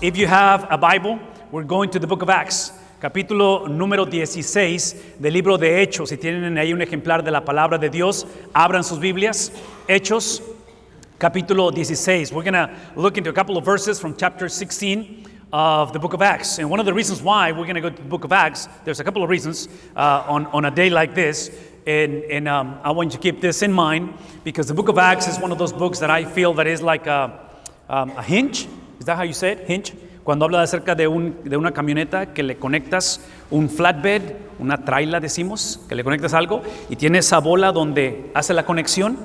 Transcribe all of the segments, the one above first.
If you have a Bible, we're going to the book of Acts, capítulo número 16 del libro de Hechos. Si tienen ahí un ejemplar de la palabra de Dios, abran sus Biblias. Hechos, capítulo 16. We're going to look into a couple of verses from chapter 16 of the book of Acts. And one of the reasons why we're going to go to the book of Acts, there's a couple of reasons on a day like this. And I want you to keep this in mind, because the book of Acts is one of those books that I feel that is like a hinge. Is that how you say it? Hinge. Cuando habla acerca de una camioneta que le conectas un flatbed, una traila decimos, que le conectas algo y tiene esa bola donde hace la conexión.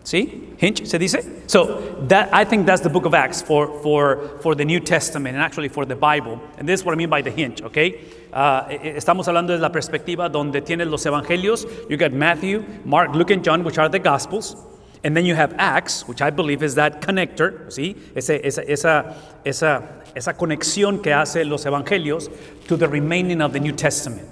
¿Sí? Hinge se dice. So I think that's the book of Acts for the New Testament and actually for the Bible. And this is what I mean by the hinge, okay? Estamos hablando de la perspectiva donde tienes los evangelios. You got Matthew, Mark, Luke, and John, which are the Gospels. And then you have Acts, which I believe is that connector, ¿sí? Esa conexión que hace los evangelios to the remaining of the New Testament,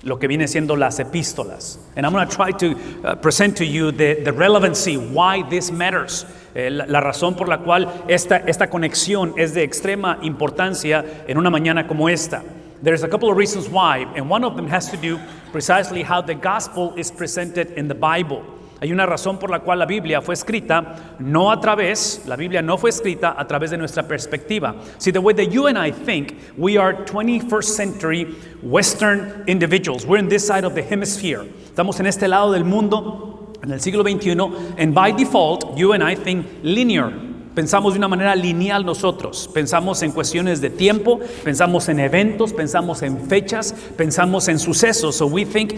lo que viene siendo las epístolas. And I'm going to try to present to you the relevancy, why this matters, la razón por la cual esta conexión es de extrema importancia en una mañana como esta. There's a couple of reasons why, and one of them has to do precisely how the gospel is presented in the Bible. Hay una razón por la cual la Biblia fue escrita, la Biblia no fue escrita a través de nuestra perspectiva. See, the way that you and I think, we are 21st century Western individuals. We're in this side of the hemisphere. Estamos en este lado del mundo, en el siglo XXI, and by default, you and I think linear. Pensamos de una manera lineal nosotros. Pensamos en cuestiones de tiempo, pensamos en eventos, pensamos en fechas, pensamos en sucesos. So we think,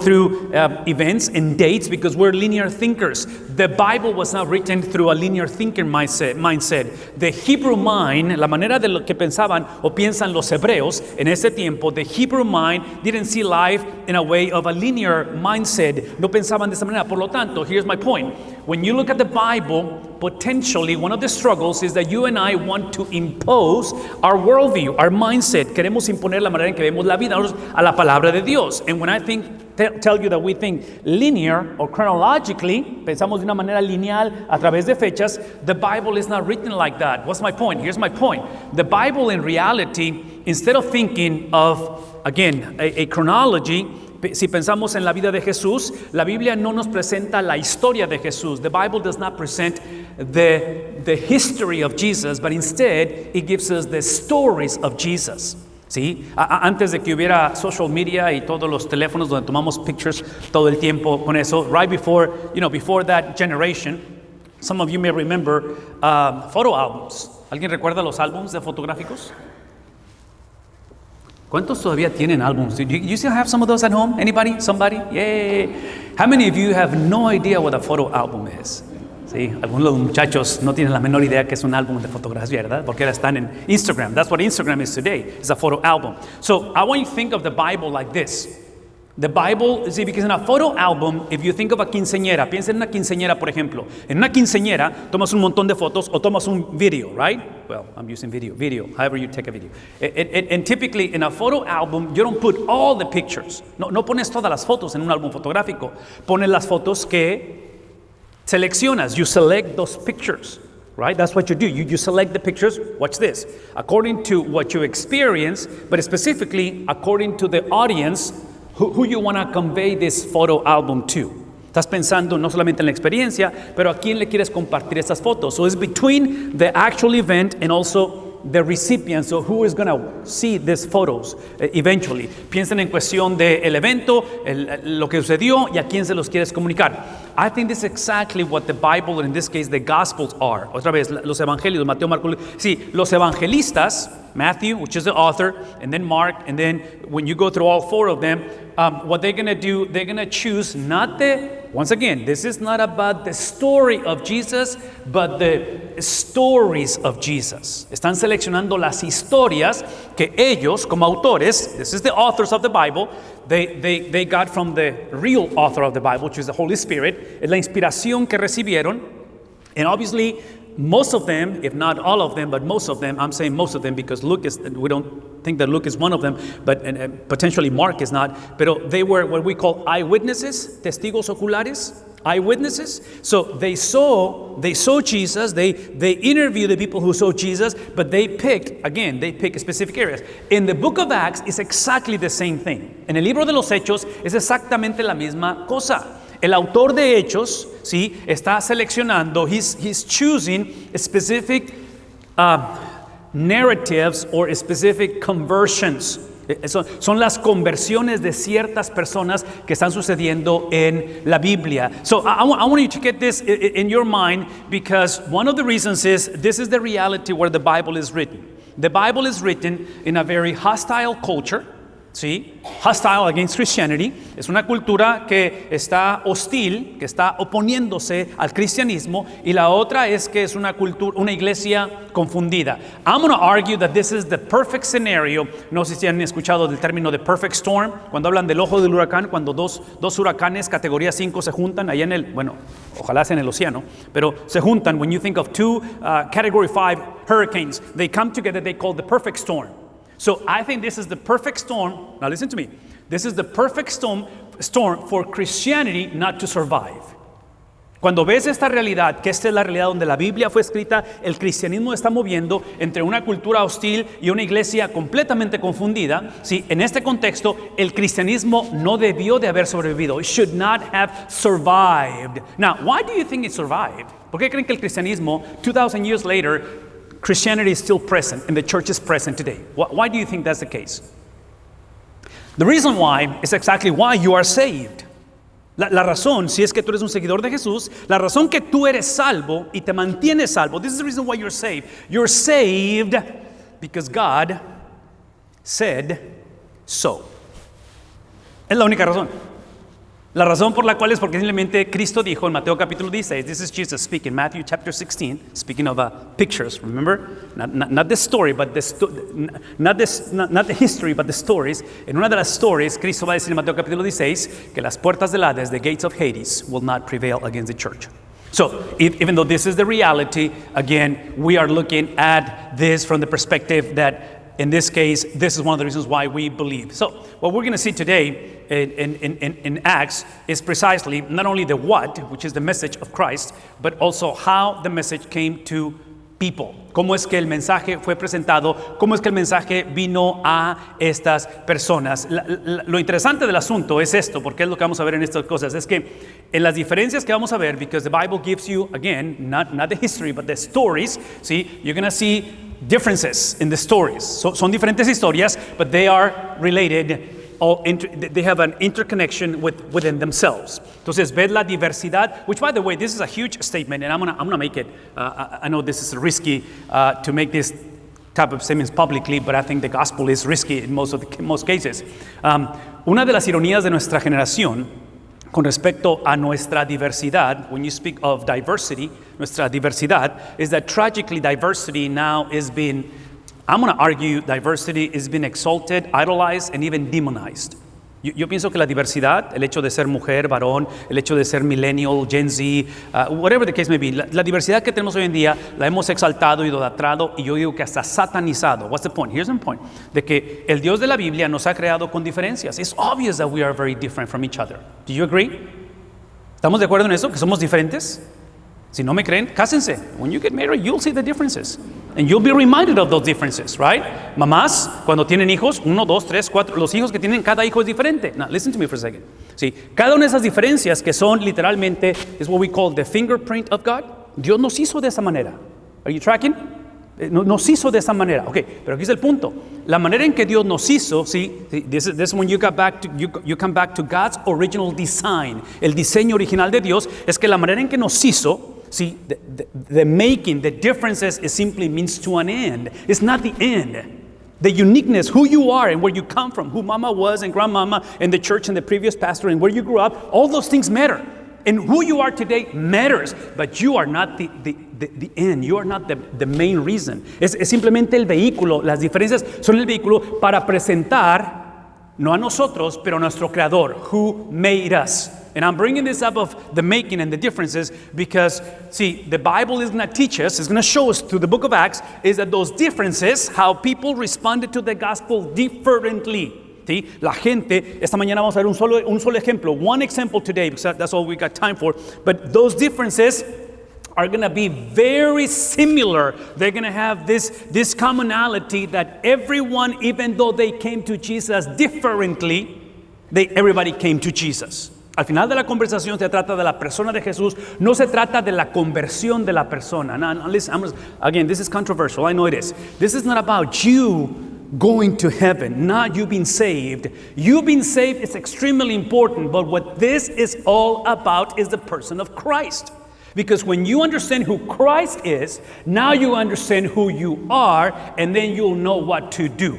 through events and dates because we're linear thinkers. The Bible was not written through a linear thinking mindset. The Hebrew mind, la manera de lo que pensaban o piensan los hebreos en ese tiempo, the Hebrew mind didn't see life in a way of a linear mindset. No pensaban de esa manera. Por lo tanto, here's my point. When you look at the Bible, potentially one of the struggles is that you and I want to impose our worldview, our mindset. Queremos imponer la manera en que vemos la vida a la palabra de Dios. And when I tell you that we think linear or chronologically, pensamos de una manera lineal a través de fechas, the Bible is not written like that. What's my point? Here's my point. The Bible in reality, instead of thinking of, again, a chronology, si pensamos en la vida de Jesús, la Biblia no nos presenta la historia de Jesús. The Bible does not present the history of Jesus, but instead it gives us the stories of Jesus. ¿Sí? Antes de que hubiera social media y todos los teléfonos donde tomamos pictures todo el tiempo con eso, right before that generation, some of you may remember photo albums. ¿Alguien recuerda los álbums de fotográficos? ¿Cuántos todavía tienen álbumes? Do you still have some of those at home? Anybody? Somebody? Yay! How many of you have no idea what a photo album is? Sí, algunos de los muchachos no tienen la menor idea que es un álbum de fotografía, ¿verdad? Porque ahora están en Instagram. That's what Instagram is today. It's a photo album. So I want you to think of the Bible like this. The Bible, see, because in a photo album, if you think of a quinceañera, piensa en una quinceañera, por ejemplo. En una quinceañera, tomas un montón de fotos o tomas un video, right? Well, I'm using video, however you take a video. And typically, in a photo album, you don't put all the pictures. No pones todas las fotos en un álbum fotográfico. Pones las fotos que seleccionas. You select those pictures, right? That's what you do. You select the pictures, watch this, according to what you experience, but specifically according to the audience who you want to convey this photo album to. Estás pensando no solamente en la experiencia, pero a quién le quieres compartir estas fotos. So it's between the actual event and also the recipient, so who is going to see these photos eventually. Piensen en cuestión del evento, lo que sucedió y a quién se los quieres comunicar. I think this is exactly what the Bible, in this case the Gospels, are. Otra vez, los evangelios, Mateo, Marcos. Sí, los evangelistas, Matthew, which is the author, and then Mark, and then when you go through all four of them, what they're going to do, they're going to choose once again, this is not about the story of Jesus, but the stories of Jesus. Están seleccionando las historias que ellos, como autores, this is the authors of the Bible, they got from the real author of the Bible, which is the Holy Spirit, es la inspiración que recibieron, and obviously, most of them, if not all of them, but most of them, I'm saying most of them because we don't think that Luke is one of them, but potentially Mark is not, pero they were what we call eyewitnesses, testigos oculares, eyewitnesses. So they saw Jesus, they interviewed the people who saw Jesus, but they picked specific areas. In the book of Acts, it's exactly the same thing. En el libro de los Hechos es exactamente la misma cosa. El autor de Hechos, ¿sí? Está seleccionando, he's choosing specific narratives or specific conversions. Son las conversiones de ciertas personas que están sucediendo en la Biblia. So I want you to get this in your mind, because one of the reasons is this is the reality where the Bible is written. The Bible is written in a very hostile culture. ¿Sí? Hostile against Christianity. Es una cultura que está hostil, que está oponiéndose al cristianismo, y la otra es que es una iglesia confundida. I'm going to argue that this is the perfect scenario. No sé si han escuchado del término de perfect storm, cuando hablan del ojo del huracán, cuando dos huracanes categoría 5 se juntan allá ojalá sea en el océano, pero se juntan. When you think of two category 5 hurricanes, they come together, they call the perfect storm. So I think this is the perfect storm. Now listen to me. This is the perfect storm for Christianity not to survive. Cuando ves esta realidad, que esta es la realidad donde la Biblia fue escrita, el cristianismo está moviendo entre una cultura hostil y una iglesia completamente confundida. Sí, en este contexto, el cristianismo no debió de haber sobrevivido. It should not have survived. Now, why do you think it survived? ¿Por qué creen que el cristianismo, 2,000 years later, Christianity is still present and the church is present today? Why do you think that's the case? The reason why is exactly why you are saved. La razón, si es que tú eres un seguidor de Jesús, la razón que tú eres salvo y te mantienes salvo, this is the reason why you're saved. You're saved because God said so. Es la única razón. La razón por la cual es porque simplemente Cristo dijo en Mateo capítulo 16, this is Jesus speaking, Matthew chapter 16, speaking of pictures, remember? Not the story, but not the history, but the stories. En una de las stories, Cristo va a decir en Mateo capítulo 16 que las puertas del Hades, the gates of Hades, will not prevail against the church. So, even though this is the reality, again, we are looking at this from the perspective that in this case, this is one of the reasons why we believe. So, what we're going to see today in Acts is precisely not only the what, which is the message of Christ, but also how the message came to people. Cómo es que el mensaje fue presentado, cómo es que el mensaje vino a estas personas. Lo interesante del asunto es esto, porque es lo que vamos a ver en estas cosas, es que en las diferencias que vamos a ver, because the Bible gives you, again, not the history, but the stories, see, you're going to see differences in the stories. Son diferentes historias, but they are related. They have an interconnection within themselves. Entonces, ves la diversidad, which, by the way, this is a huge statement, and I'm gonna make it. I know this is risky to make this type of statements publicly, but I think the gospel is risky in most cases. Una de las ironías de nuestra generación con respecto a nuestra diversidad, when you speak of diversity, nuestra diversidad, is that tragically diversity now is being, I'm going to argue, diversity is being exalted, idolized, and even demonized. Yo pienso que la diversidad, el hecho de ser mujer, varón, el hecho de ser millennial, Gen Z, whatever the case may be, la diversidad que tenemos hoy en día la hemos exaltado, idolatrado, y yo digo que hasta satanizado. What's the point? Here's the point. De que el Dios de la Biblia nos ha creado con diferencias. It's obvious that we are very different from each other. Do you agree? ¿Estamos de acuerdo en eso? ¿Que somos diferentes? Si no me creen, cásense. When you get married, you'll see the differences. And you'll be reminded of those differences, right? Mamás, cuando tienen hijos, 1, 2, 3, 4, los hijos que tienen, cada hijo es diferente. Now, listen to me for a second. Sí, cada una de esas diferencias que son literalmente, is what we call the fingerprint of God. Dios nos hizo de esa manera. Are you tracking? Nos hizo de esa manera. Ok, pero aquí es el punto. La manera en que Dios nos hizo, sí, this is when you come back to God's original design. El diseño original de Dios es que la manera en que nos hizo, see, the making, the differences, it simply means to an end. It's not the end. The uniqueness, who you are and where you come from, who mama was and grandmama and the church and the previous pastor and where you grew up, all those things matter. And who you are today matters, but you are not the end. You are not the main reason. Es simplemente el vehículo. Las diferencias son el vehículo para presentar, no a nosotros, pero a nuestro Creador, who made us. And I'm bringing this up of the making and the differences because, see, the Bible is going to teach us, it's going to show us through the book of Acts, is that those differences, how people responded to the gospel differently. ¿sí? La gente, esta mañana vamos a ver un solo ejemplo, one example today, because that's all we got time for, but those differences are going to be very similar. They're going to have this commonality that everyone, even though they came to Jesus differently, everybody came to Jesus. Al final de la conversación se trata de la persona de Jesús, no se trata de la conversión de la persona. Now, listen, again, this is controversial, I know it is. This is not about you going to heaven, not you being saved. You being saved is extremely important, but what this is all about is the person of Christ. Because when you understand who Christ is, now you understand who you are, and then you'll know what to do.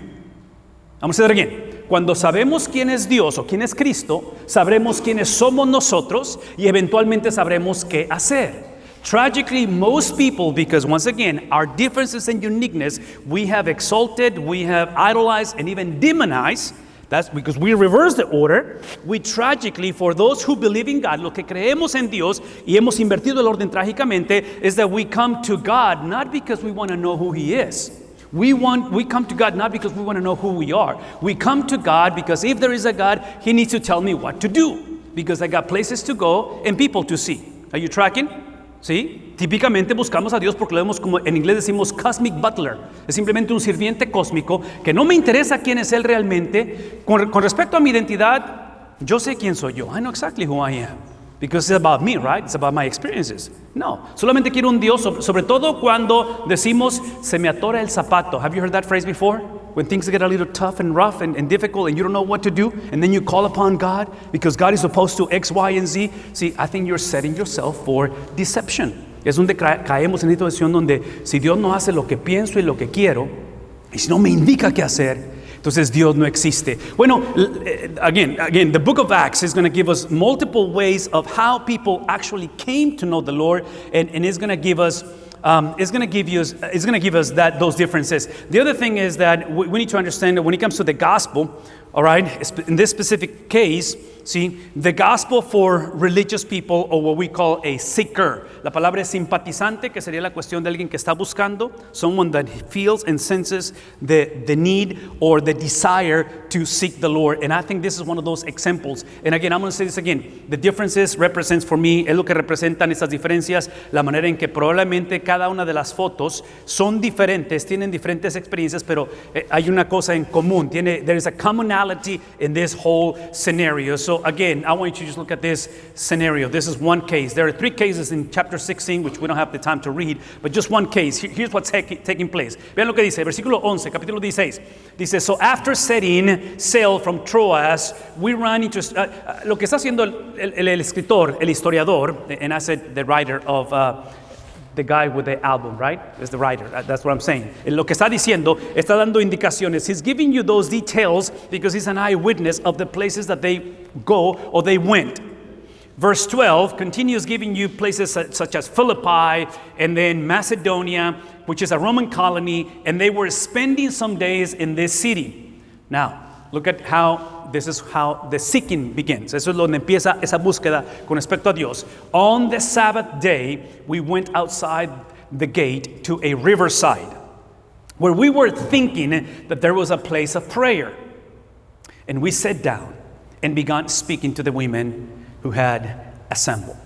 Vamos a say that again. Cuando sabemos quién es Dios o quién es Cristo, sabremos quiénes somos nosotros y eventualmente sabremos qué hacer. Tragically, most people, because once again, our differences and uniqueness, we have exalted, we have idolized, and even demonized. That's because we reverse the order. We tragically, for those who believe in God, lo que creemos en Dios y hemos invertido el orden trágicamente, is that we come to God not because we want to know who He is. We come to God not because we want to know who we are. We come to God because if there is a God, He needs to tell me what to do. Because I got places to go and people to see. Are you tracking? ¿Sí? Típicamente buscamos a Dios porque lo vemos como en inglés decimos cosmic butler. Es simplemente un sirviente cósmico que no me interesa quién es Él realmente. Con respecto a mi identidad, yo sé quién soy yo. I know exactly who I am. Because it's about me, right? It's about my experiences. No, solamente quiero un Dios, sobre todo cuando decimos, se me atora el zapato. Have you heard that phrase before? When things get a little tough and rough and difficult and you don't know what to do, and then you call upon God because God is supposed to X, Y, and Z. See, I think you're setting yourself for deception. Es donde caemos en esta situación donde si Dios no hace lo que pienso y lo que quiero, y si no me indica qué hacer, entonces Dios no existe. Bueno, again, the book of Acts is going to give us multiple ways of how people actually came to know the Lord, and it's going to give us it's going to give us those differences. The other thing is that we need to understand that when it comes to the gospel, all right, in this specific case, see, the gospel for religious people, or what we call a seeker. La palabra es simpatizante, que sería la cuestión de alguien que está buscando, someone that feels and senses the need or the desire to seek the Lord. And I think this is one of those examples. And again, I'm going to say this again. The differences represents for me, es lo que representan estas diferencias, la manera en que probablemente cada una de las fotos son diferentes, tienen diferentes experiencias, pero hay una cosa en común. There is a commonality in this whole scenario. So again, I want you to just look at this scenario. This is one case. There are 3 cases in chapter 16, which we don't have the time to read, but just one case. Here's what's taking place. Vean lo que dice, versículo 11, capítulo 16. Dice, so after setting sail from Troas, we ran into... lo que está haciendo el escritor, el historiador, and I said the writer of... the guy with the album, right? Is the writer. That's what I'm saying. Lo que está diciendo, está dando indicaciones. He's giving you those details because he's an eyewitness of the places that they go or they went. Verse 12 continues giving you places such as Philippi and then Macedonia, which is a Roman colony, and they were spending some days in this city. Now, look at this is how the seeking begins. Eso es donde empieza esa búsqueda con respecto a Dios. On the Sabbath day, we went outside the gate to a riverside where we were thinking that there was a place of prayer. And we sat down and began speaking to the women who had assembled.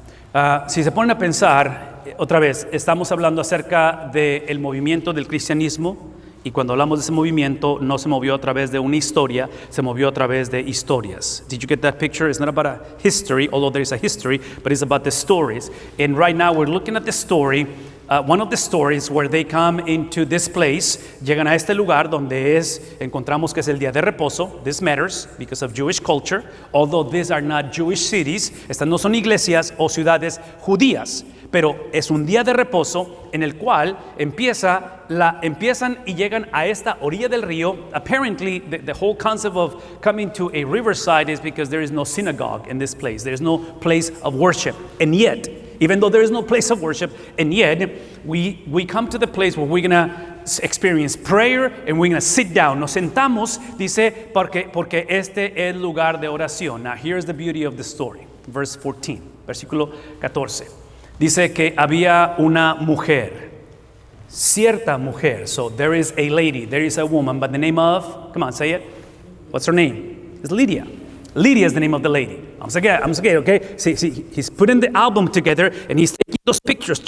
Si se ponen a pensar, otra vez, estamos hablando acerca del movimiento del cristianismo. Y cuando hablamos de ese movimiento, no se movió a través de una historia, se movió a través de historias. Did you get that picture? It's not about a history, although there is a history, but it's about the stories. And right now we're looking at the story, one of the stories where they come into this place, llegan a este lugar donde encontramos que es el día de reposo. This matters because of Jewish culture, although these are not Jewish cities. Estas no son iglesias o ciudades judías. Pero es un día de reposo en el cual empiezan y llegan a esta orilla del río. Apparently, the whole concept of coming to a riverside is because there is no synagogue in this place. There is no place of worship. And yet, even though there is no place of worship, and yet, we come to the place where we're going to experience prayer and we're going to sit down. Nos sentamos, dice, porque este es el lugar de oración. Now, here's the beauty of the story. Verse 14, versículo 14. Dice que había una mujer, cierta mujer. So there is a lady, there is a woman by the name of, come on, say it. What's her name? It's Lydia. Lydia is the name of the lady. Vamos again, okay? See, he's putting the album together and he's taking those pictures.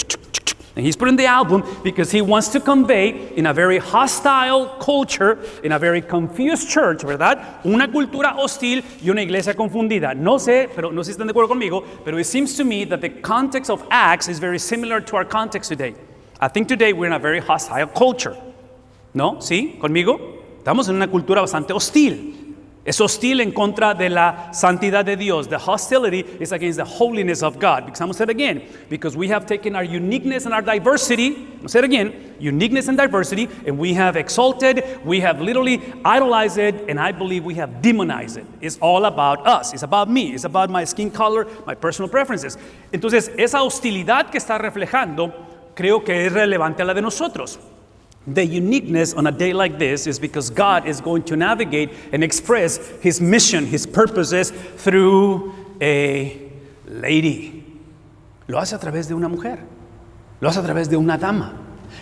And he's putting the album because he wants to convey in a very hostile culture, in a very confused church, ¿verdad? Una cultura hostil y una iglesia confundida. No sé, pero no sé si están de acuerdo conmigo, pero it seems to me that the context of Acts is very similar to our context today. I think today we're in a very hostile culture. ¿No? ¿Sí? ¿Conmigo? Estamos en una cultura bastante hostil. Es hostil en contra de la santidad de Dios. The hostility is against the holiness of God. Because I'm going to say it again. Because we have taken our uniqueness and our diversity. I'm going to say it again. Uniqueness and diversity. And we have exalted. We have literally idolized it. And I believe we have demonized it. It's all about us. It's about me. It's about my skin color, my personal preferences. Entonces, esa hostilidad que está reflejando, creo que es relevante a la de nosotros. The uniqueness on a day like this is because God is going to navigate and express His mission, His purposes through a lady. Lo hace a través de una mujer. Lo hace a través de una dama.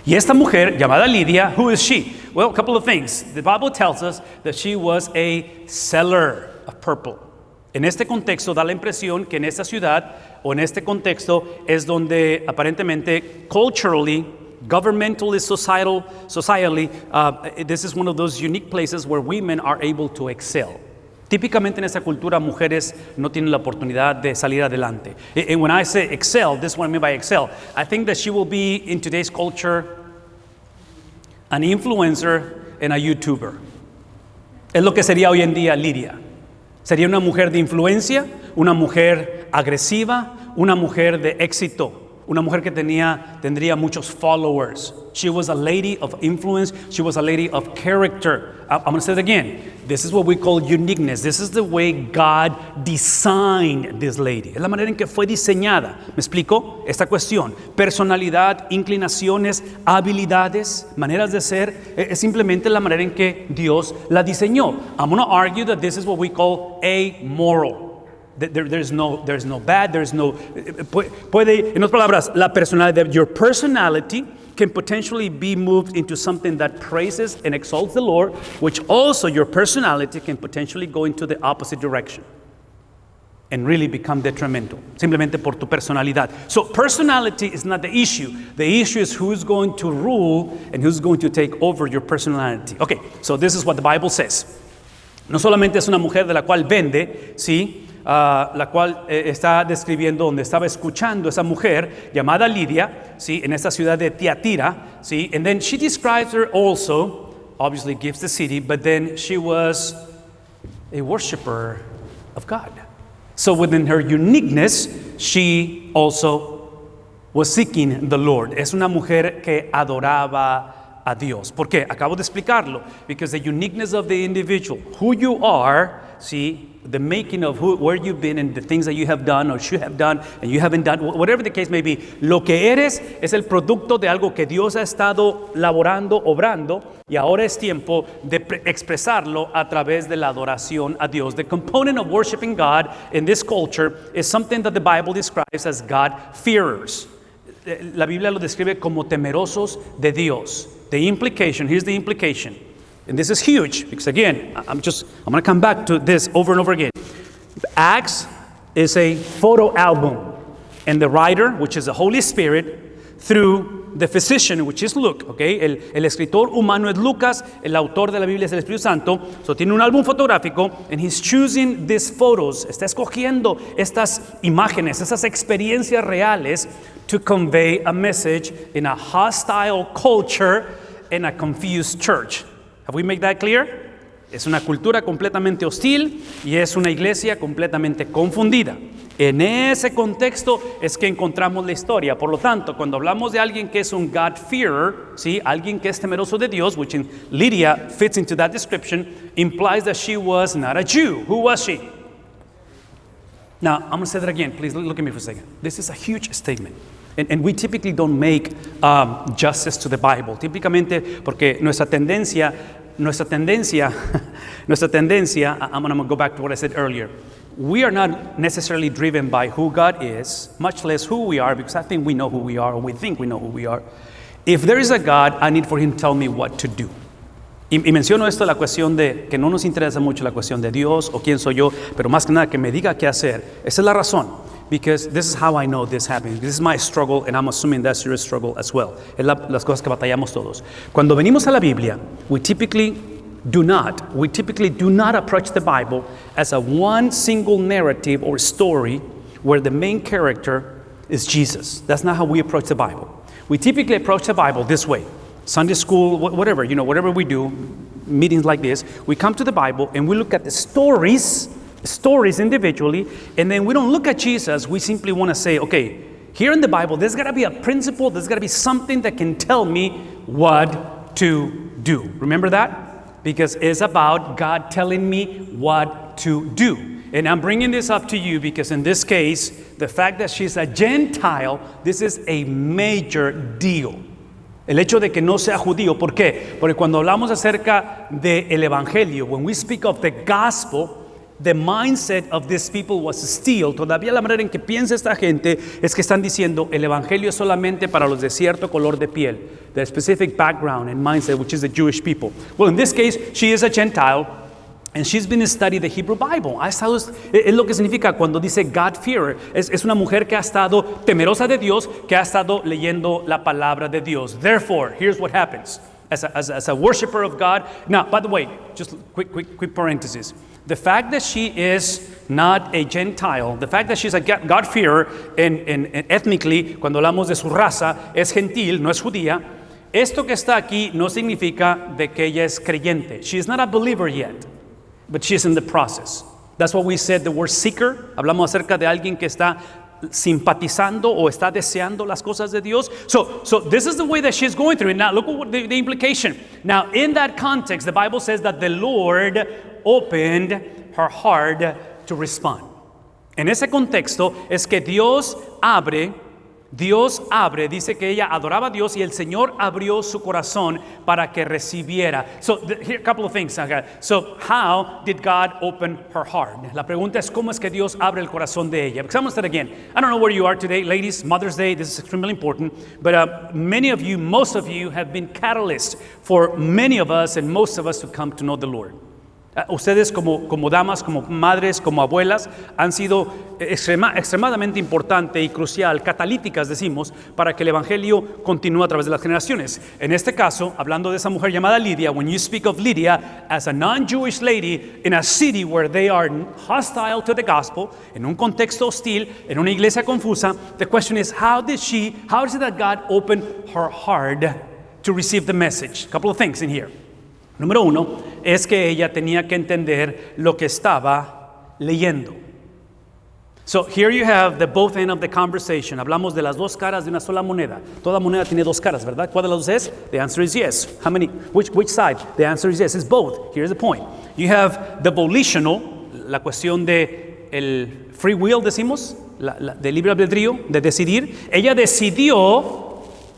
Y esta mujer llamada Lydia, who is she? Well, a couple of things. The Bible tells us that she was a seller of purple. En este contexto da la impresión que en esta ciudad o en este contexto es donde aparentemente culturally, governmentally, societally, this is one of those unique places where women are able to excel. Típicamente en esa cultura mujeres no tienen la oportunidad de salir adelante. And when I say excel, this is what I mean by excel. I think that she will be in today's culture an influencer and a YouTuber. Es lo que sería hoy en día Lydia. Sería una mujer de influencia, una mujer agresiva, una mujer de éxito. Una mujer que tendría muchos followers. She was a lady of influence. She was a lady of character. I'm going to say it again. This is what we call uniqueness. This is the way God designed this lady. Es la manera en que fue diseñada. ¿Me explico? Esta cuestión. Personalidad, inclinaciones, habilidades, maneras de ser. Es simplemente la manera en que Dios la diseñó. I'm going to argue that this is what we call amoral. There's no bad, there's no, puede, en otras palabras, la personalidad, your personality can potentially be moved into something that praises and exalts the Lord, which also your personality can potentially go into the opposite direction and really become detrimental, simplemente por tu personalidad. So personality is not the issue. The issue is who's going to rule and who's going to take over your personality. Okay, so this is what the Bible says. No solamente es una mujer de la cual vende, ¿sí? La cual está describiendo donde estaba escuchando esa mujer llamada Lydia, ¿sí? En esta ciudad de Tiatira, ¿sí? And then she describes her also, obviously gives the city, but then she was a worshiper of God. So within her uniqueness, she also was seeking the Lord. Es una mujer que adoraba a Dios. ¿Por qué? Acabo de explicarlo. Because the uniqueness of the individual, who you are, see, the making of where you've been and the things that you have done or should have done and you haven't done, whatever the case may be, lo que eres es el producto de algo que Dios ha estado laborando, obrando, y ahora es tiempo de expresarlo a través de la adoración a Dios. The component of worshiping God in this culture is something that the Bible describes as God-fearers. La Biblia lo describe como temerosos de Dios. The implication, here's the implication. And this is huge because again, I'm going to come back to this over and over again. Acts is a photo album. And the writer, which is the Holy Spirit, through the physician, which is Luke, okay? El escritor humano es Lucas, el autor de la Biblia es el Espíritu Santo. So tiene un álbum fotográfico and he's choosing these photos. Está escogiendo estas imágenes, estas experiencias reales to convey a message in a hostile culture in a confused church. Have we made that clear? Es una cultura completamente hostil y es una iglesia completamente confundida. En ese contexto es que encontramos la historia. Por lo tanto, cuando hablamos de alguien que es un God-fearer, ¿sí? Alguien que es temeroso de Dios, which in Lydia fits into that description, implies that she was not a Jew. Who was she? Now, I'm going to say that again. Please look at me for a second. This is a huge statement. And we typically don't make justice to the Bible. Típicamente porque nuestra tendencia, I'm going to go back to what I said earlier. We are not necessarily driven by who God is, much less who we are, because I think we know who we are, or we think we know who we are. If there is a God, I need for Him to tell me what to do. Y menciono esto, la cuestión de que no nos interesa mucho la cuestión de Dios o quién soy yo, pero más que nada que me diga qué hacer. Esa es la razón. Because this is how I know this happening. This is my struggle, and I'm assuming that's your struggle as well. Es las cosas que batallamos todos. Cuando venimos a la Biblia, we typically do not approach the Bible as a one single narrative or story where the main character is Jesus. That's not how we approach the Bible. We typically approach the Bible this way. Sunday school, whatever, whatever we do, meetings like this, we come to the Bible and we look at the stories individually, and then we don't look at Jesus. We simply want to say, okay, here in the Bible, there's got to be a principle, there's got to be something that can tell me what to do. Remember that? Because it's about God telling me what to do. And I'm bringing this up to you because in this case, the fact that she's a Gentile, this is a major deal. El hecho de que no sea judío, ¿por qué? Porque cuando hablamos acerca del evangelio, when we speak of the gospel, the mindset of these people was still, todavía la manera en que piensa esta gente es que están diciendo el evangelio es solamente para los de cierto color de piel, the specific background and mindset, which is the Jewish people. Well, in this case, she is a Gentile, and she's been studying the Hebrew Bible. Es lo que significa cuando dice God-fearer. Es una mujer que ha estado temerosa de Dios, que ha estado leyendo la palabra de Dios. Therefore, here's what happens. As a worshiper of God. Now, by the way, just quick parenthesis. The fact that she is not a Gentile, the fact that she's a God-fearer, and ethnically, cuando hablamos de su raza, es gentil, no es judía, esto que está aquí no significa de que ella es creyente. She is not a believer yet, but she is in the process. That's what we said, the word seeker. Hablamos acerca de alguien que está simpatizando o está deseando las cosas de Dios. So this is the way that she's going through it. Now look at the implication. Now in that context, the Bible says that the Lord opened her heart to respond. En ese contexto es que Dios abre, dice que ella adoraba a Dios y el Señor abrió su corazón para que recibiera. So here a couple of things. So how did God open her heart? La pregunta es cómo es que Dios abre el corazón de ella. Because I'm going to say it again. I don't know where you are today, ladies. Mother's Day. This is extremely important. But many of you, most of you, have been catalysts for many of us and most of us to come to know the Lord. Ustedes como damas, como madres, como abuelas han sido extremadamente importante y crucial, catalíticas decimos, para que el evangelio continúe a través de las generaciones. En este caso, hablando de esa mujer llamada Lydia, when you speak of Lydia as a non-Jewish lady in a city where they are hostile to the gospel, en un contexto hostil, en una iglesia confusa, the question is how is it that God opened her heart to receive the message? A couple of things in here. Número uno, es que ella tenía que entender lo que estaba leyendo. So here you have the both end of the conversation. Hablamos de las dos caras de una sola moneda. Toda moneda tiene dos caras, ¿verdad? ¿Cuál de las dos es? The answer is yes. How many? Which side? The answer is yes. It's both. Here's the point. You have the volitional, la cuestión de el free will, decimos, de libre albedrío, de decidir. Ella decidió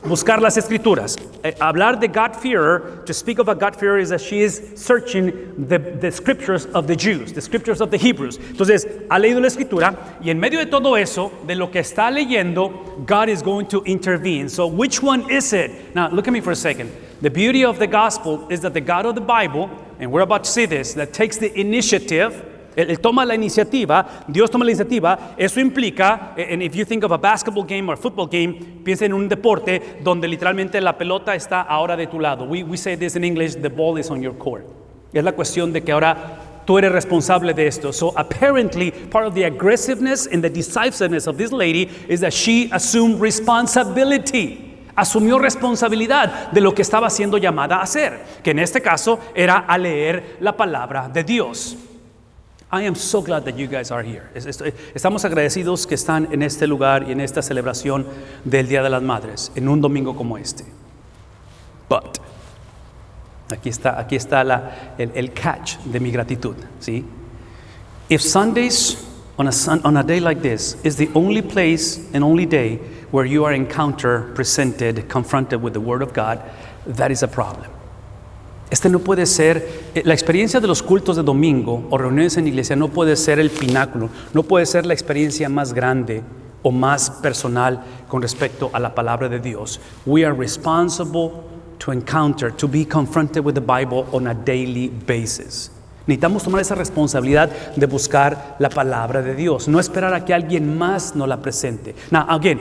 buscar las escrituras. Hablar de God-fearer, to speak of a God-fearer is that she is searching the scriptures of the Jews, the scriptures of the Hebrews. Entonces, ha leído la escritura y en medio de todo eso, de lo que está leyendo, God is going to intervene. So, which one is it? Now, look at me for a second. The beauty of the gospel is that the God of the Bible, and we're about to see this, that takes the initiative. Él toma la iniciativa, Dios toma la iniciativa, eso implica, and if you think of a basketball game or a football game, piensa en un deporte donde literalmente la pelota está ahora de tu lado. We say this in English, the ball is on your court. Es la cuestión de que ahora tú eres responsable de esto. So apparently, part of the aggressiveness and the decisiveness of this lady is that she assumed responsibility. Asumió responsabilidad de lo que estaba siendo llamada a hacer, que en este caso era a leer la palabra de Dios. I am so glad that you guys are here. Estamos agradecidos que están en este lugar y en esta celebración del Día de las Madres, en un domingo como este. But, aquí está el catch de mi gratitud, ¿sí? If Sundays on a day like this is the only place and only day where you are confronted with the Word of God, that is a problem. Este no puede ser, la experiencia de los cultos de domingo o reuniones en iglesia no puede ser el pináculo, no puede ser la experiencia más grande o más personal con respecto a la palabra de Dios. We are responsible to encounter, to be confronted with the Bible on a daily basis. Necesitamos tomar esa responsabilidad de buscar la palabra de Dios, no esperar a que alguien más nos la presente. Now, again,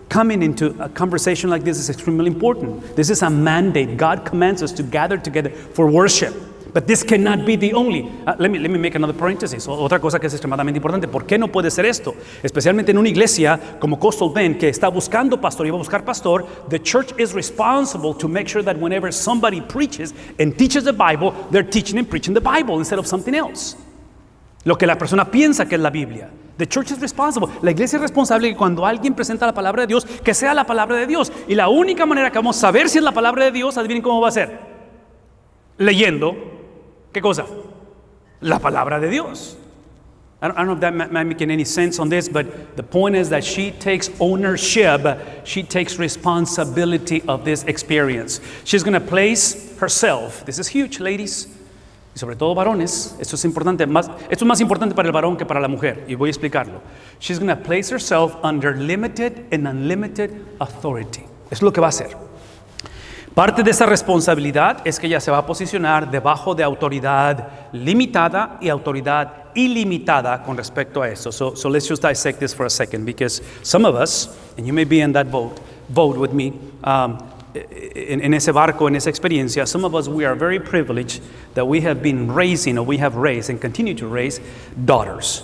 coming into a conversation like this is extremely important. This is a mandate. God commands us to gather together for worship. But this cannot be the only. Let me make another parenthesis. Otra cosa que es extremadamente importante. ¿Por qué no puede ser esto? Especialmente en una iglesia como Coastal Bend que está buscando pastor y va a buscar pastor. The church is responsible to make sure that whenever somebody preaches and teaches the Bible, they're teaching and preaching the Bible instead of something else. Lo que la persona piensa que es la Biblia. The church is responsible. La iglesia es responsable que cuando alguien presenta la palabra de Dios, que sea la palabra de Dios. Y la única manera que vamos a saber si es la palabra de Dios, adivinen cómo va a ser. Leyendo. ¿Qué cosa? La palabra de Dios. I don't know if that might make any sense on this, but the point is that she takes ownership, she takes responsibility of this experience. She's going to place herself, this is huge, ladies, y sobre todo varones, esto es importante, esto es más importante para el varón que para la mujer, y voy a explicarlo. She's going to place herself under limited and unlimited authority. Es lo que va a hacer. Parte de esa responsabilidad es que ella se va a posicionar debajo de autoridad limitada y autoridad ilimitada con respecto a eso. So let's just dissect this for a second, because some of us, and you may be in that boat with me, en ese barco, en esa experiencia, some of us, we are very privileged that we have been raising, or we have raised and continue to raise daughters.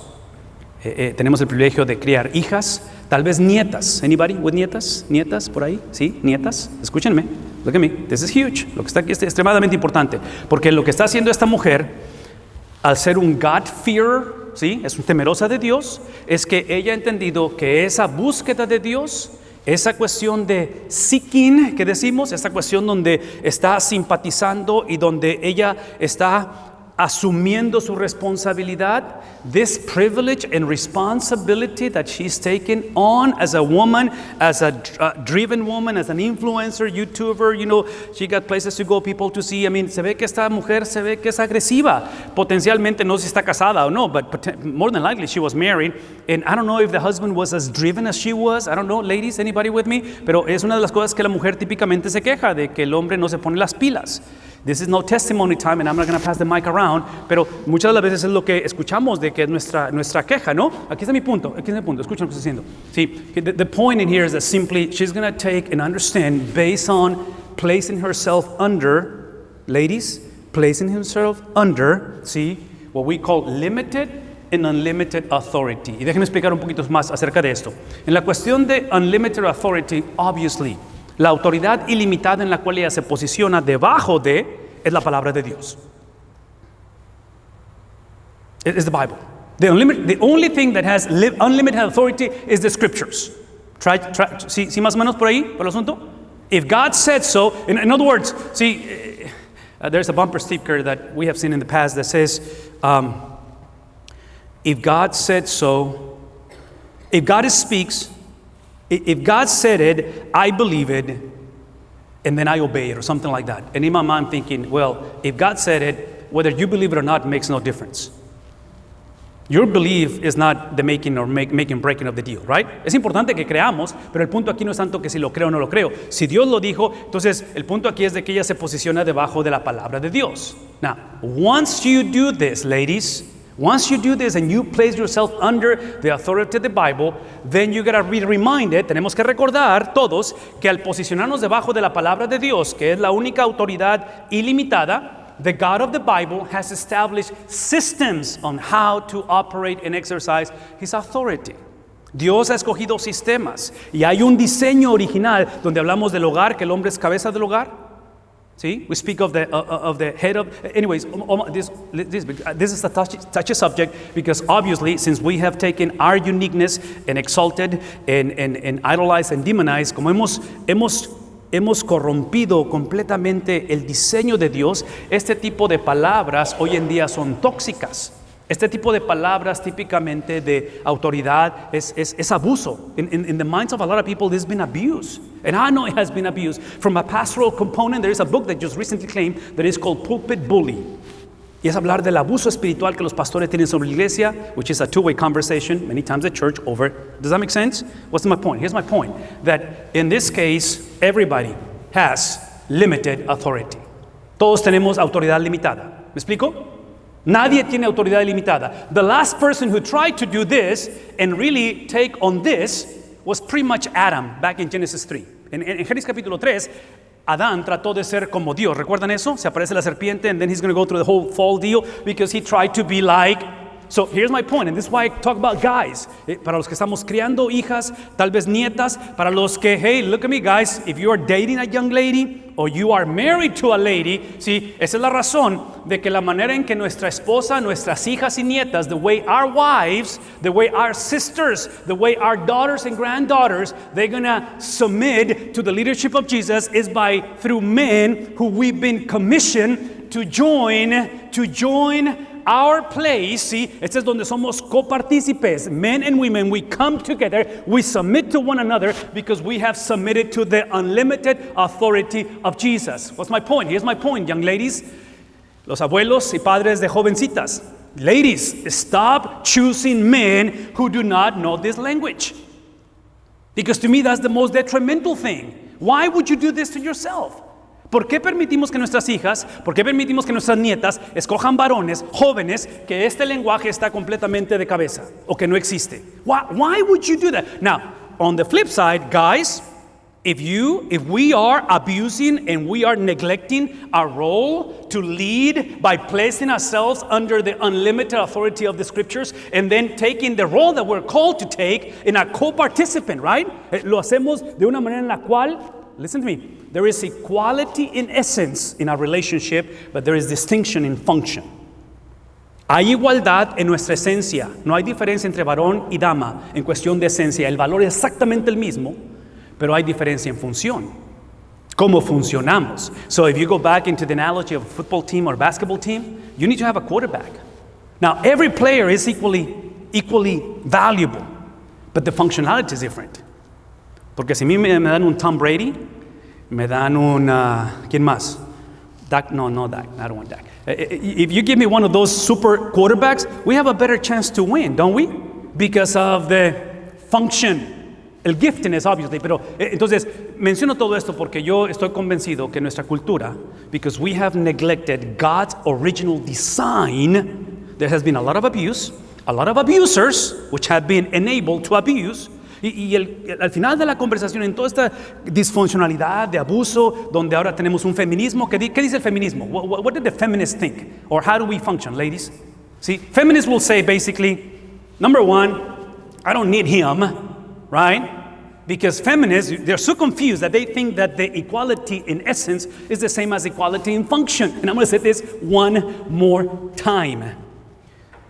Tenemos el privilegio de criar hijas, tal vez nietas. Anybody with nietas? ¿Nietas por ahí? ¿Sí? ¿Nietas? Escúchenme. Look at me. This is huge. Lo que está aquí es extremadamente importante. Porque lo que está haciendo esta mujer, al ser un God-fearer, ¿sí? Es un temerosa de Dios, es que ella ha entendido que esa búsqueda de Dios, esa cuestión de seeking, que decimos, esta cuestión donde está simpatizando y donde ella está asumiendo su responsabilidad, this privilege and responsibility that she's taken on as a woman, as a driven woman, as an influencer, YouTuber, you know, she got places to go, people to see. I mean, se ve que esta mujer se ve que es agresiva. Potencialmente no sé si está casada o no, but more than likely she was married. And I don't know if the husband was as driven as she was. I don't know, ladies, anybody with me? Pero es una de las cosas que la mujer típicamente se queja, de que el hombre no se pone las pilas. This is no testimony time, and I'm not going to pass the mic around, pero muchas de las veces es lo que escuchamos de que es nuestra queja, ¿no? Aquí está mi punto, escuchen lo que estoy diciendo. See, the point in here is that simply she's going to take and understand based on placing herself under, ladies, placing herself under, see, what we call limited and unlimited authority. Y déjenme explicar un poquito más acerca de esto. En la cuestión de unlimited authority, obviously, la autoridad ilimitada en la cual ella se posiciona debajo de es la palabra de Dios. It's the Bible. The only thing that has unlimited authority is the scriptures. ¿Sí más o menos por ahí, por el asunto? If God said so, in other words, see, there's a bumper sticker that we have seen in the past that says, if God said so, if God speaks, if God said it, I believe it, and then I obey it, or something like that. And in my mind I'm thinking, well, if God said it, whether you believe it or not makes no difference. Your belief is not the making or breaking of the deal, right? Es importante que creamos, pero el punto aquí no es tanto que si lo creo o no lo creo. Si Dios lo dijo, entonces el punto aquí es de que ella se posiciona debajo de la palabra de Dios. Now, once you do this, ladies, once you do this and you place yourself under the authority of the Bible, then you gotta be reminded, tenemos que recordar todos que al posicionarnos debajo de la palabra de Dios, que es la única autoridad ilimitada, the God of the Bible has established systems on how to operate and exercise His authority. Dios ha escogido sistemas y hay un diseño original donde hablamos del hogar, que el hombre es cabeza del hogar. See, we speak of the head of. Anyways, this is a touchy subject because obviously, since we have taken our uniqueness and exalted and idolized and demonized, como hemos corrompido completamente el diseño de Dios, este tipo de palabras hoy en día son tóxicas. Este tipo de palabras típicamente de autoridad es abuso. In the minds of a lot of people, this has been abused. And I know it has been abused. From a pastoral component, there is a book that just recently came that is called Pulpit Bully. Y es hablar del abuso espiritual que los pastores tienen sobre la iglesia, which is a two-way conversation, many times at church, over. Does that make sense? What's my point? Here's my point. That in this case, everybody has limited authority. Todos tenemos autoridad limitada. ¿Me explico? Nadie tiene autoridad ilimitada. The last person who tried to do this and really take on this was pretty much Adam back in Genesis 3. En Génesis capítulo 3, Adán trató de ser como Dios. ¿Recuerdan eso? Se aparece la serpiente and then he's going to go through the whole fall deal because he tried to be like. So here's my point, and this is why I talk about guys. Para los que estamos criando hijas, tal vez nietas, para los que, hey, look at me guys, if you are dating a young lady or you are married to a lady, sí, esa es la razón de que la manera en que nuestra esposa, nuestras hijas y nietas, the way our wives, the way our sisters, the way our daughters and granddaughters, they're gonna submit to the leadership of Jesus is by through men who we've been commissioned to join our place, see, este es donde somos copartícipes, men and women, we come together, we submit to one another because we have submitted to the unlimited authority of Jesus. What's my point? Here's my point, young ladies, los abuelos y padres de jovencitas. Ladies, stop choosing men who do not know this language. Because to me, that's the most detrimental thing. Why would you do this to yourself? ¿Por qué permitimos que nuestras hijas, por qué permitimos que nuestras nietas escojan varones jóvenes que este lenguaje está completamente de cabeza o que no existe? Why would you do that? Now, on the flip side, guys, if we are abusing and we are neglecting our role to lead by placing ourselves under the unlimited authority of the scriptures and then taking the role that we're called to take in a co-participant, right? Lo hacemos de una manera en la cual, listen to me, there is equality in essence in our relationship, but there is distinction in function. Hay igualdad en nuestra esencia. No hay diferencia entre varón y dama en cuestión de esencia. El valor es exactamente el mismo, pero hay diferencia en función. ¿Cómo funcionamos? So if you go back into the analogy of a football team or basketball team, you need to have a quarterback. Now, every player is equally valuable, but the functionality is different. Porque si a mí me dan un Tom Brady, me dan un, ¿quién más? Dak, no Dak, I don't want Dak. If you give me one of those super quarterbacks, we have a better chance to win, don't we? Because of the function, el giftedness, obviously. Pero entonces, menciono todo esto porque yo estoy convencido que nuestra cultura, because we have neglected God's original design, there has been a lot of abuse, a lot of abusers, which have been enabled to abuse. Y al final de la conversación, en toda esta disfuncionalidad de abuso, donde ahora tenemos un feminismo, ¿qué dice el feminismo? What did the feminists think? Or how do we function, ladies? See, feminists will say basically, number one, I don't need him, right? Because feminists, they're so confused that they think that the equality in essence is the same as equality in function. And I'm going to say this one more time.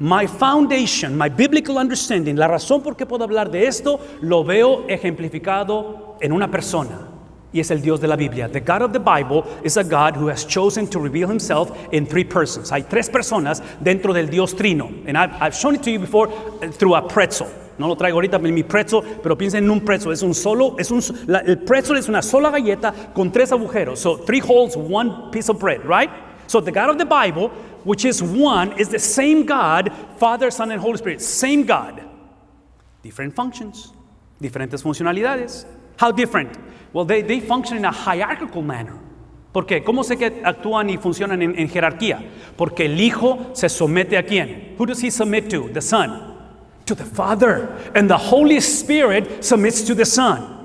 My foundation, my biblical understanding, la razón por qué puedo hablar de esto, lo veo ejemplificado en una persona, y es el Dios de la Biblia. The God of the Bible is a God who has chosen to reveal himself in three persons. Hay tres personas dentro del Dios Trino. And I've shown it to you before through a pretzel. No lo traigo ahorita en mi pretzel, pero piensen en un pretzel. El pretzel es una sola galleta con tres agujeros. So 3 holes, 1 piece of bread, right? So the God of the Bible, which is one, is the same God, Father, Son, and Holy Spirit. Same God. Different functions. Diferentes funcionalidades. How different? Well, they function in a hierarchical manner. ¿Por qué? ¿Cómo sé que actúan y funcionan en jerarquía? Porque el Hijo se somete a ¿quién? Who does he submit to? The Son. To the Father. And the Holy Spirit submits to the Son.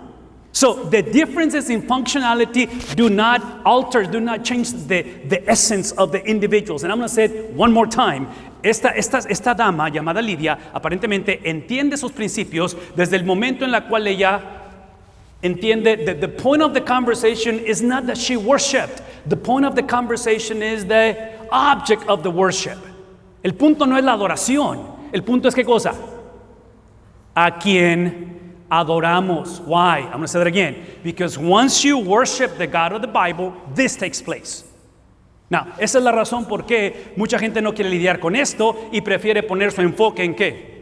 So the differences in functionality do not alter, do not change the essence of the individuals. And I'm going to say it one more time. Esta dama llamada Lidia aparentemente entiende sus principios desde el momento en la cual ella entiende that the point of the conversation is not that she worshipped. The point of the conversation is the object of the worship. El punto no es la adoración. El punto es ¿qué cosa? A quien adoramos. Why? I'm going to say that again. Because once you worship the God of the Bible, this takes place. Now, esa es la razón por qué mucha gente no quiere lidiar con esto y prefiere poner su enfoque en qué?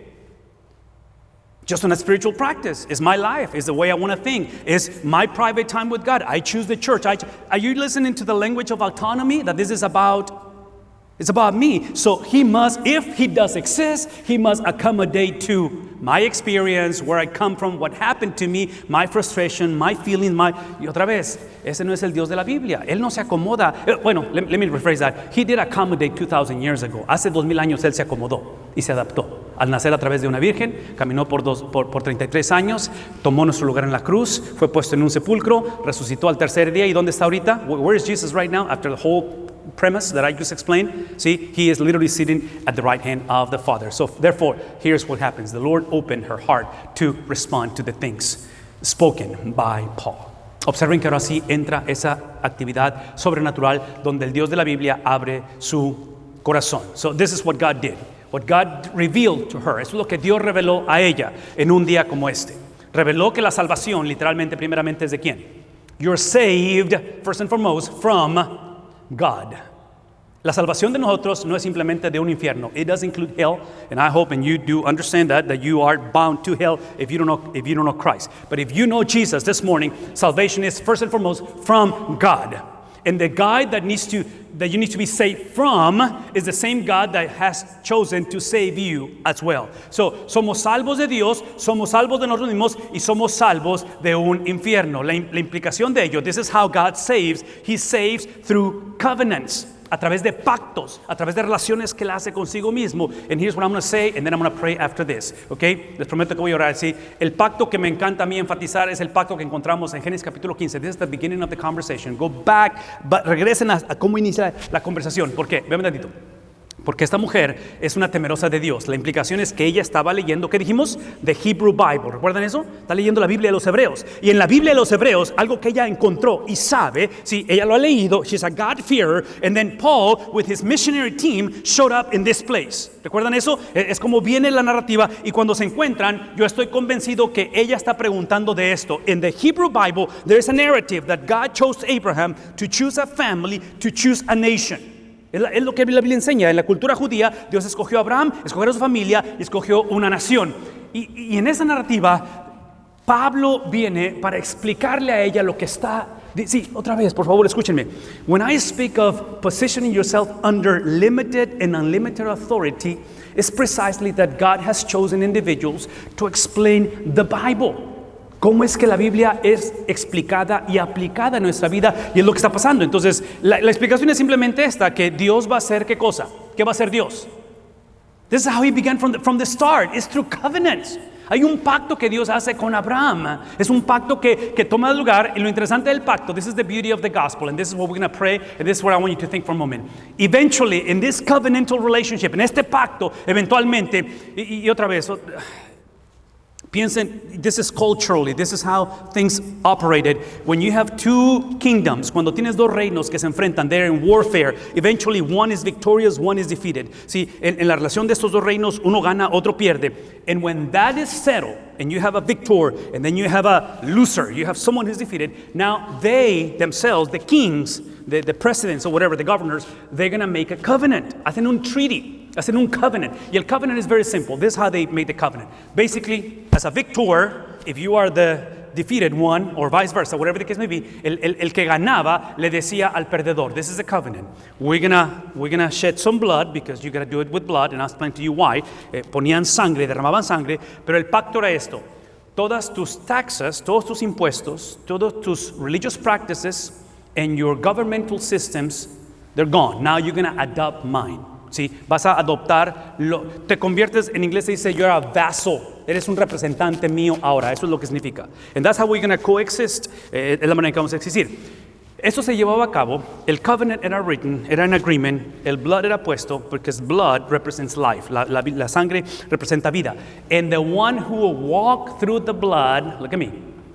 Just on a spiritual practice. It's my life. It's the way I want to think. It's my private time with God. I choose the church. Are you listening to the language of autonomy? That this is about, it's about me. So he must, if he does exist, he must accommodate to my experience, where I come from, what happened to me, my frustration, my feelings, Y otra vez, ese no es el Dios de la Biblia. Él no se acomoda. Bueno, let me rephrase that. He did accommodate 2,000 years ago. Hace 2,000 años Él se acomodó y se adaptó. Al nacer a través de una virgen, caminó por 33 años, tomó nuestro lugar en la cruz, fue puesto en un sepulcro, resucitó al tercer día. ¿Y dónde está ahorita? Where is Jesus right now after the whole premise that I just explained? See, he is literally sitting at the right hand of the Father. So therefore, here's what happens. The Lord opened her heart to respond to the things spoken by Paul. Observen que ahora sí entra esa actividad sobrenatural donde el Dios de la Biblia abre su corazón. So this is what God did. What God revealed to her. Eso es lo que Dios reveló a ella en un día como este. Reveló que la salvación, literalmente, primeramente, es de quién? You're saved, first and foremost, from God. La salvación de nosotros no es simplemente de un infierno. It does include hell, and I hope and you do understand that you are bound to hell if you don't know Christ. But if you know Jesus this morning, salvation is first and foremost from God. And the God that you need to be saved from is the same God that has chosen to save you as well. So, somos salvos de Dios, somos salvos de nosotros mismos y somos salvos de un infierno. La implicación de ello, this is how God saves. He saves through covenants. A través de pactos, a través de relaciones que Él hace consigo mismo. And here's what I'm going to say, and then I'm going to pray after this. Okay? Les prometo que voy a orar. ¿Sí? El pacto que me encanta a mí enfatizar es el pacto que encontramos en Génesis capítulo 15. This is the beginning of the conversation. Go back, regresen a cómo inicia la conversación. ¿Por qué? Vean un tantito. Porque esta mujer es una temerosa de Dios. La implicación es que ella estaba leyendo, ¿qué dijimos? The Hebrew Bible. ¿Recuerdan eso? Está leyendo la Biblia de los Hebreos. Y en la Biblia de los Hebreos, algo que ella encontró y sabe, sí, ella lo ha leído, she's a God-fearer, and then Paul, with his missionary team, showed up in this place. ¿Recuerdan eso? Es como viene la narrativa, y cuando se encuentran, yo estoy convencido que ella está preguntando de esto. In the Hebrew Bible, there is a narrative that God chose Abraham to choose a family, to choose a nation. Es lo que la Biblia enseña. En la cultura judía, Dios escogió a Abraham, escogió a su familia y escogió una nación. Y en esa narrativa, Pablo viene para explicarle a ella lo que está. Sí, otra vez, por favor, escúchenme. When I speak of positioning yourself under limited and unlimited authority, it's precisely that God has chosen individuals to explain the Bible. ¿Cómo es que la Biblia es explicada y aplicada en nuestra vida? Y es lo que está pasando. Entonces, la explicación es simplemente esta, que Dios va a hacer ¿qué cosa? ¿Qué va a hacer Dios? This is how he began from the start. It's through covenants. Hay un pacto que Dios hace con Abraham. Es un pacto que toma lugar. Y lo interesante del pacto, this is the beauty of the gospel. And this is what we're going to pray. And this is what I want you to think for a moment. Eventually, in this covenantal relationship, en este pacto, eventualmente, y otra vez, piensen, this is culturally, this is how things operated. When you have two kingdoms, cuando tienes dos reinos que se enfrentan, they're in warfare. Eventually, one is victorious, one is defeated. Sí, en la relación de estos dos reinos, uno gana, otro pierde. And when that is settled, and you have a victor, and then you have a loser, you have someone who's defeated, now they themselves, the kings, the presidents or whatever, the governors, they're going to make a covenant. Hacen un treaty. Hacen un covenant. Y el covenant is very simple. This is how they made the covenant. Basically, as a victor, if you are the defeated one, or vice versa, whatever the case may be, el que ganaba le decía al perdedor, this is a covenant. We're gonna shed some blood, because you gotta do it with blood, and I'll explain to you why. Ponían sangre, derramaban sangre, pero el pacto era esto. Todas tus taxes, todos tus impuestos, todos tus religious practices, and your governmental systems, they're gone. Now you're gonna adopt mine. ¿Sí? Vas a adoptar, te conviertes, en inglés se dice, you're a vassal, eres un representante mío ahora, eso es lo que significa. And that's how we're going to coexist, es la manera en que vamos a existir. Eso se llevaba a cabo, el covenant era written, era an agreement, el blood era puesto, because blood represents life, la sangre representa vida. And the one who will walk through the blood, look at me,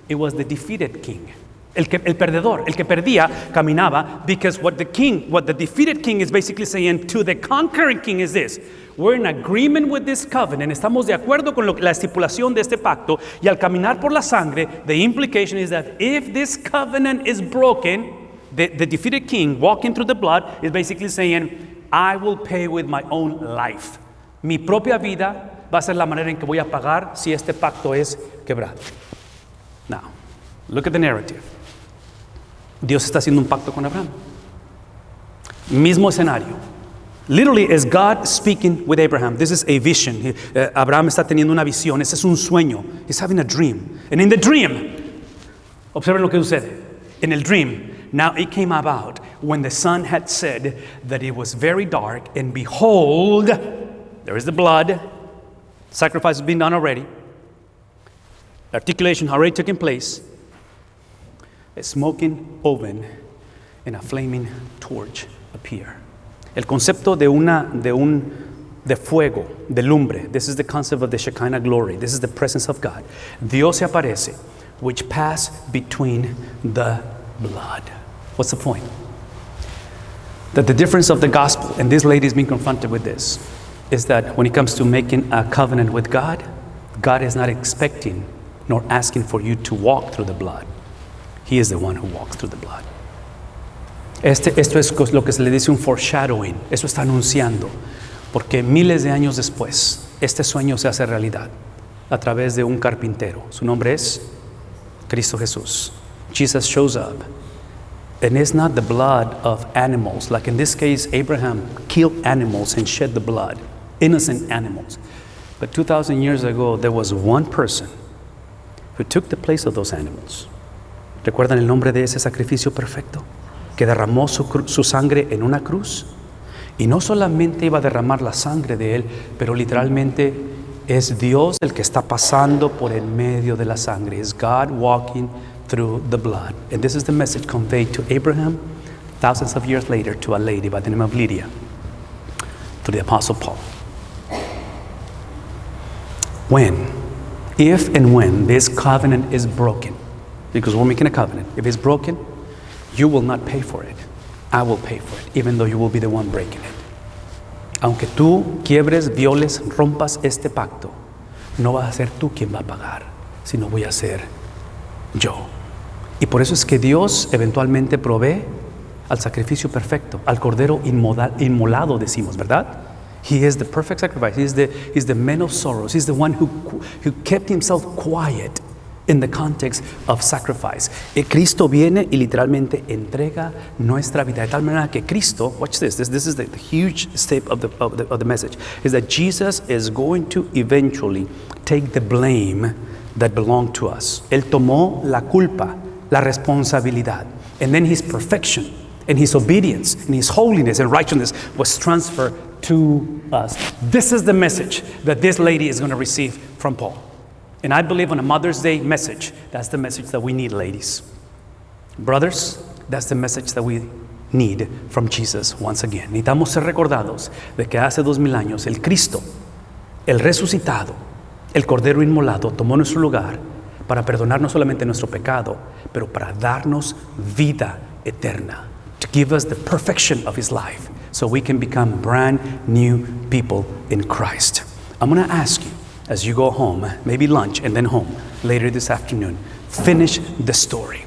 it was the defeated king. El perdedor, el que perdía, caminaba, because what the defeated king is basically saying to the conquering king is this: we're in agreement with this covenant, estamos de acuerdo con la estipulación de este pacto, y al caminar por la sangre, the implication is that if this covenant is broken, the defeated king walking through the blood is basically saying, I will pay with my own life. Mi propia vida va a ser la manera en que voy a pagar si este pacto es quebrado. Now, look at the narrative. Dios está haciendo un pacto con Abraham. Mismo escenario. Literally, is God speaking with Abraham. This is a vision. Abraham está teniendo una visión. Ese es un sueño. He's having a dream. And in the dream, observen lo que sucede. In el dream, now it came about when the sun had said that it was very dark, and behold, there is the blood. Sacrifice has been done already. The articulation already taken place. A smoking oven and a flaming torch appear. El concepto de fuego, de lumbre. This is the concept of the Shekinah glory. This is the presence of God. Dios se aparece, which pass between the blood. What's the point? That the difference of the gospel, and this lady is being confronted with this, is that when it comes to making a covenant with God, God is not expecting nor asking for you to walk through the blood. He is the one who walks through the blood. Esto es lo que se le dice un foreshadowing. Eso está anunciando. Porque miles de años después, este sueño se hace realidad a través de un carpintero. Su nombre es Cristo Jesús. Jesus shows up. And it's not the blood of animals. Like in this case, Abraham killed animals and shed the blood. Innocent animals. But 2,000 years ago, there was one person who took the place of those animals. ¿Recuerdan el nombre de ese sacrificio perfecto? Que derramó su sangre en una cruz. Y no solamente iba a derramar la sangre de él, pero literalmente es Dios el que está pasando por en medio de la sangre. Is God walking through the blood. And this is the message conveyed to Abraham thousands of years later to a lady by the name of Lydia, to the Apostle Paul. If and when this covenant is broken, because we're making a covenant, if it's broken, you will not pay for it. I will pay for it, even though you will be the one breaking it. Aunque tú quiebres, violes, rompas este pacto, no vas a ser tú quien va a pagar, sino voy a ser yo. Y por eso es que Dios eventualmente provee al sacrificio perfecto, al cordero inmolado, decimos, ¿verdad? He is the perfect sacrifice. He's the man of sorrows. He's the one who kept himself quiet in the context of sacrifice. Cristo viene y literalmente entrega nuestra vida de tal manera que Cristo, watch this is the huge step of the message, is that Jesus is going to eventually take the blame that belonged to us. Él tomó la culpa, la responsabilidad, and then his perfection and his obedience and his holiness and righteousness was transferred to us. This is the message that this lady is going to receive from Paul. And I believe on a Mother's Day message, that's the message that we need, ladies. Brothers, that's the message that we need from Jesus once again. Necesitamos ser recordados de que hace 2000 años el Cristo, el resucitado, el Cordero inmolado, tomó nuestro lugar para perdonar no solamente nuestro pecado, pero para darnos vida eterna, to give us the perfection of his life, so we can become brand new people in Christ. I'm going to ask you, as you go home, maybe lunch and then home later this afternoon, finish the story.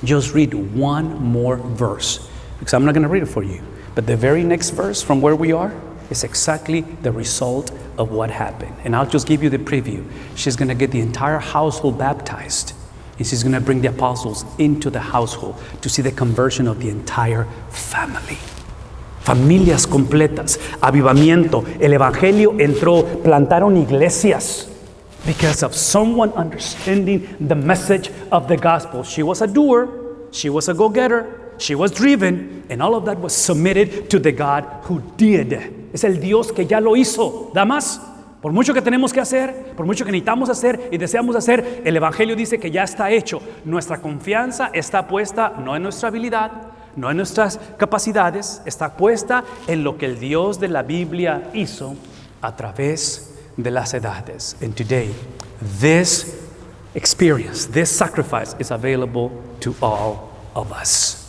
Just read one more verse, because I'm not going to read it for you. But the very next verse from where we are is exactly the result of what happened. And I'll just give you the preview. She's going to get the entire household baptized. And she's going to bring the apostles into the household to see the conversion of the entire family. Familias completas, avivamiento, el evangelio entró, plantaron iglesias because of someone understanding the message of the gospel. She was a doer, she was a go-getter, she was driven, and all of that was submitted to the God who did. Es el Dios que ya lo hizo, damas. Por mucho que tenemos que hacer, por mucho que necesitamos hacer y deseamos hacer, el evangelio dice que ya está hecho. Nuestra confianza está puesta no en nuestra habilidad, no en nuestras capacidades, está puesta en lo que el Dios de la Biblia hizo a través de las edades. And today, this experience, this sacrifice is available to all of us.